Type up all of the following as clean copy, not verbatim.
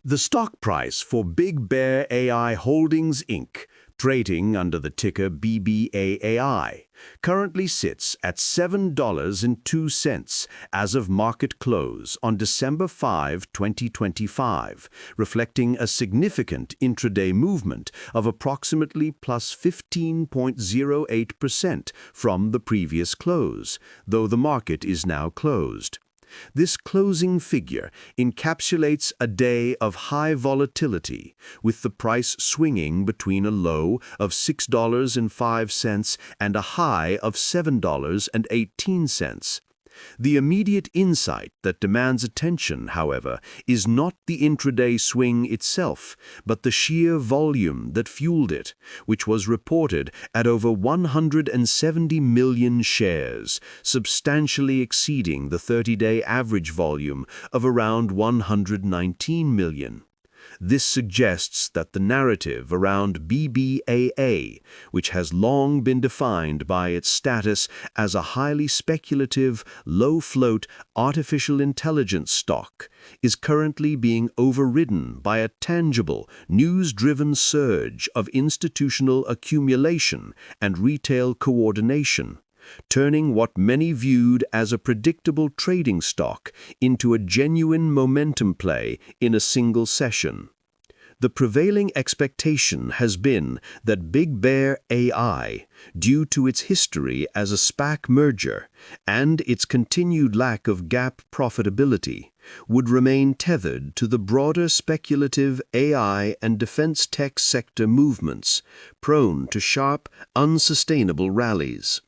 The stock price for BigBear.ai Holdings, Inc., trading under the ticker BBAAI, currently sits at $7.02 as of market close on December 5, 2025, reflecting a significant intraday movement of approximately plus 15.08% from the previous close, though the market is now closed. This closing figure encapsulates a day of high volatility, with the price swinging between a low of $6.05 and a high of $7.18. The immediate insight that demands attention, however, is not the intraday swing itself, but the sheer volume that fueled it, which was reported at over 170 million shares, substantially exceeding the 30-day average volume of around 119 million. This suggests that the narrative around BBAA, which has long been defined by its status as a highly speculative, low-float artificial intelligence stock, is currently being overridden by a tangible, news-driven surge of institutional accumulation and retail coordination, turning what many viewed as a predictable trading stock into a genuine momentum play in a single session. The prevailing expectation has been that BigBear.ai, due to its history as a SPAC merger and its continued lack of GAAP profitability, would remain tethered to the broader speculative AI and defense tech sector movements, prone to sharp, unsustainable rallies.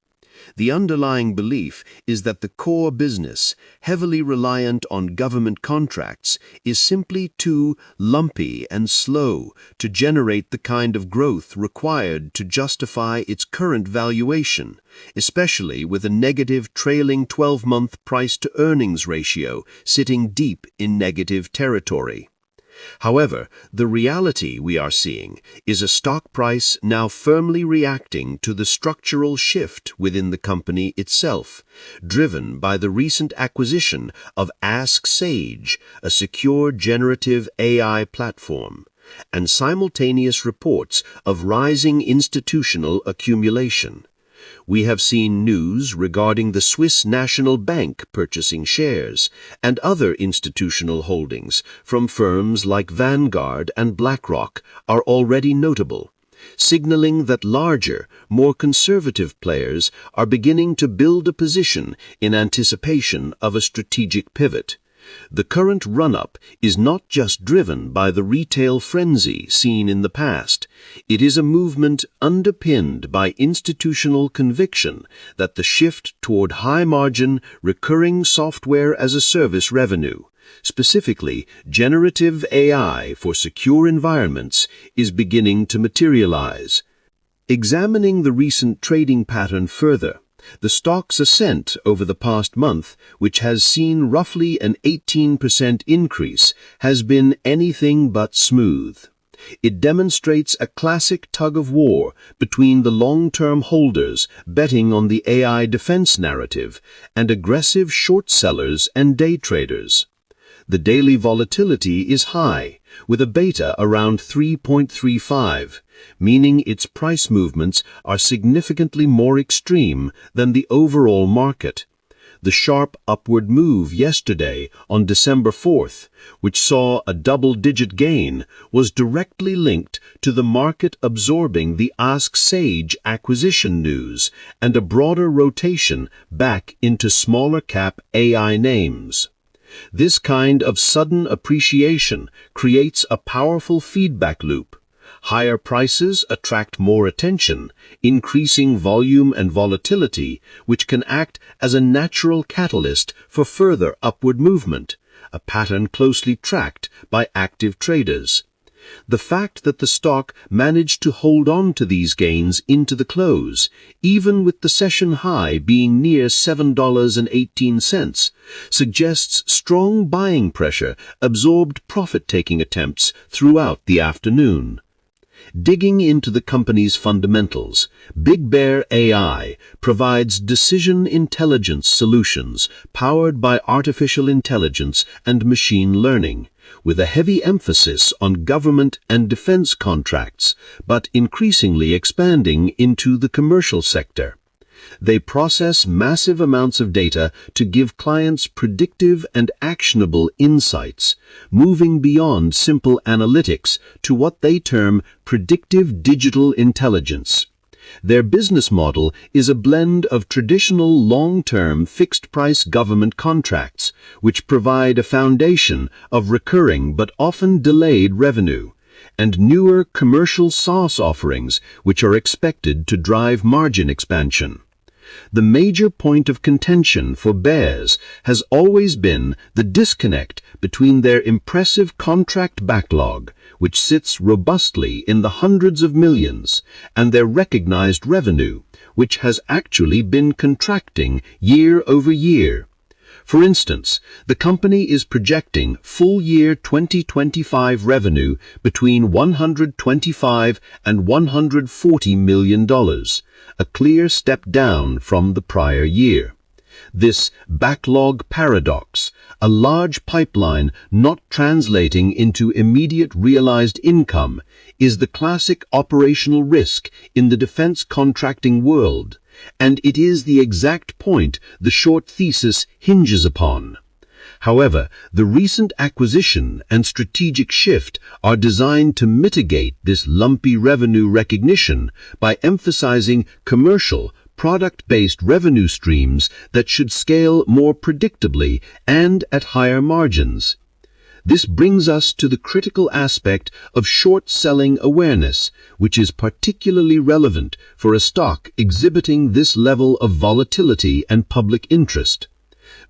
The underlying belief is that the core business, heavily reliant on government contracts, is simply too lumpy and slow to generate the kind of growth required to justify its current valuation, especially with a negative trailing 12-month price-to-earnings ratio sitting deep in negative territory. However, the reality we are seeing is a stock price now firmly reacting to the structural shift within the company itself, driven by the recent acquisition of Ask Sage, a secure generative AI platform, and simultaneous reports of rising institutional accumulation. We have seen news regarding the Swiss National Bank purchasing shares and other institutional holdings from firms like Vanguard and BlackRock are already notable, signaling that larger, more conservative players are beginning to build a position in anticipation of a strategic pivot. The current run-up is not just driven by the retail frenzy seen in the past. It is a movement underpinned by institutional conviction that the shift toward high-margin, recurring software-as-a-service revenue, specifically generative AI for secure environments, is beginning to materialize. Examining the recent trading pattern further, the stock's ascent over the past month, which has seen roughly an 18% increase, has been anything but smooth. It demonstrates a classic tug-of-war between the long-term holders betting on the AI defense narrative and aggressive short sellers and day traders. The daily volatility is high, with a beta around 3.35, meaning its price movements are significantly more extreme than the overall market. The sharp upward move yesterday on December 4th, which saw a double-digit gain, was directly linked to the market absorbing the Ask Sage acquisition news and a broader rotation back into smaller-cap AI names. This kind of sudden appreciation creates a powerful feedback loop. Higher prices attract more attention, increasing volume and volatility, which can act as a natural catalyst for further upward movement, a pattern closely tracked by active traders. The fact that the stock managed to hold on to these gains into the close, even with the session high being near $7.18, suggests strong buying pressure absorbed profit-taking attempts throughout the afternoon. Digging into the company's fundamentals, BigBear.ai provides decision intelligence solutions powered by artificial intelligence and machine learning, with a heavy emphasis on government and defense contracts, but increasingly expanding into the commercial sector. They process massive amounts of data to give clients predictive and actionable insights, moving beyond simple analytics to what they term predictive digital intelligence. Their business model is a blend of traditional long-term fixed-price government contracts, which provide a foundation of recurring but often delayed revenue, and newer commercial SaaS offerings which are expected to drive margin expansion. The major point of contention for bears has always been the disconnect between their impressive contract backlog, which sits robustly in the hundreds of millions, and their recognized revenue, which has actually been contracting year over year. For instance, the company is projecting full-year 2025 revenue between $125 and $140 million, a clear step down from the prior year. This backlog paradox, a large pipeline not translating into immediate realized income, is the classic operational risk in the defense contracting world, and it is the exact point the short thesis hinges upon. However, the recent acquisition and strategic shift are designed to mitigate this lumpy revenue recognition by emphasizing commercial, product-based revenue streams that should scale more predictably and at higher margins. This brings us to the critical aspect of short-selling awareness, which is particularly relevant for a stock exhibiting this level of volatility and public interest.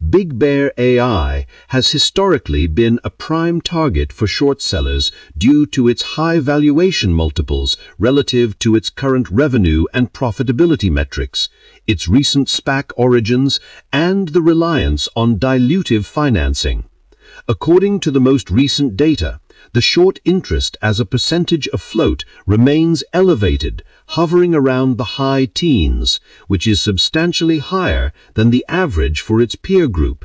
BigBear.ai has historically been a prime target for short sellers due to its high valuation multiples relative to its current revenue and profitability metrics, its recent SPAC origins, and the reliance on dilutive financing. According to the most recent data, the short interest as a percentage of float remains elevated, hovering around the high teens, which is substantially higher than the average for its peer group.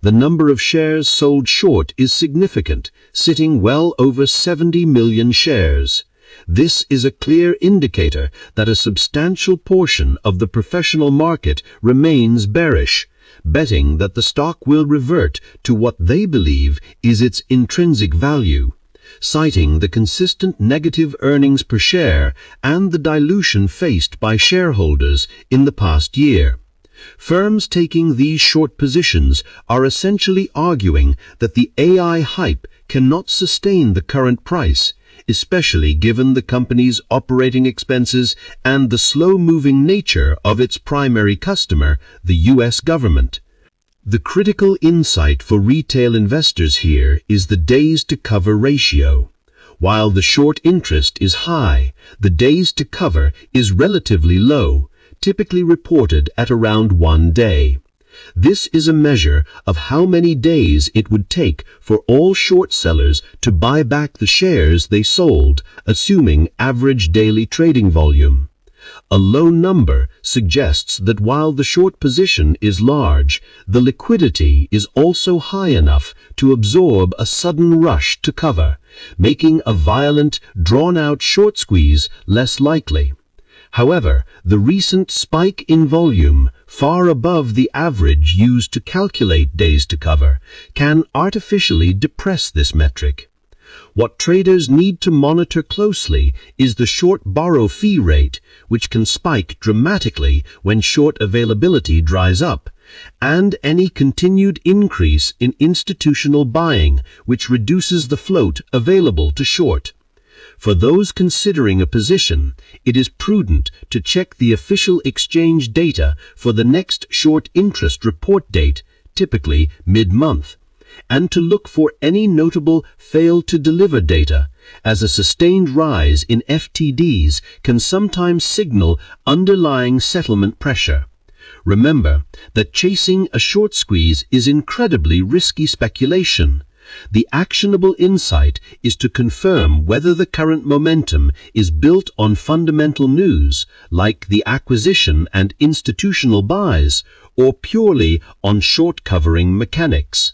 The number of shares sold short is significant, sitting well over 70 million shares. This is a clear indicator that a substantial portion of the professional market remains bearish, betting that the stock will revert to what they believe is its intrinsic value, citing the consistent negative earnings per share and the dilution faced by shareholders in the past year. Firms taking these short positions are essentially arguing that the AI hype cannot sustain the current price, especially given the company's operating expenses and the slow-moving nature of its primary customer, the U.S. government. The critical insight for retail investors here is the days-to-cover ratio. While the short interest is high, the days to cover is relatively low, typically reported at around 1 day. This is a measure of how many days it would take for all short sellers to buy back the shares they sold, assuming average daily trading volume. A low number suggests that while the short position is large, the liquidity is also high enough to absorb a sudden rush to cover, making a violent, drawn-out short squeeze less likely. However, the recent spike in volume, far above the average used to calculate days to cover, can artificially depress this metric. What traders need to monitor closely is the short borrow fee rate, which can spike dramatically when short availability dries up, and any continued increase in institutional buying, which reduces the float available to short. For those considering a position, it is prudent to check the official exchange data for the next short interest report date, typically mid-month, and to look for any notable fail-to-deliver data, as a sustained rise in FTDs can sometimes signal underlying settlement pressure. Remember that chasing a short squeeze is incredibly risky speculation. The actionable insight is to confirm whether the current momentum is built on fundamental news, like the acquisition and institutional buys, or purely on short covering mechanics.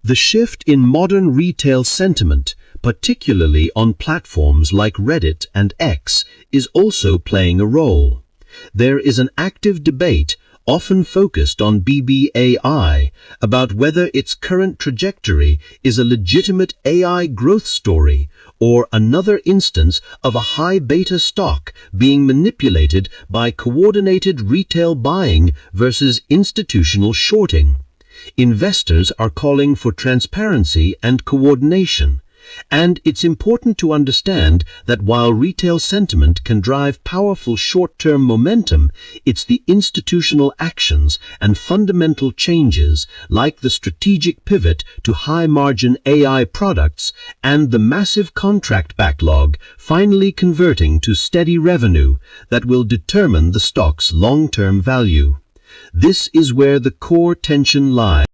The shift in modern retail sentiment, particularly on platforms like Reddit and X, is also playing a role. There is an active debate, often focused on BigBear.ai, about whether its current trajectory is a legitimate AI growth story or another instance of a high beta stock being manipulated by coordinated retail buying versus institutional shorting. Investors are calling for transparency and coordination. And it's important to understand that while retail sentiment can drive powerful short-term momentum, it's the institutional actions and fundamental changes, like the strategic pivot to high-margin AI products and the massive contract backlog finally converting to steady revenue, that will determine the stock's long-term value. This is where the core tension lies.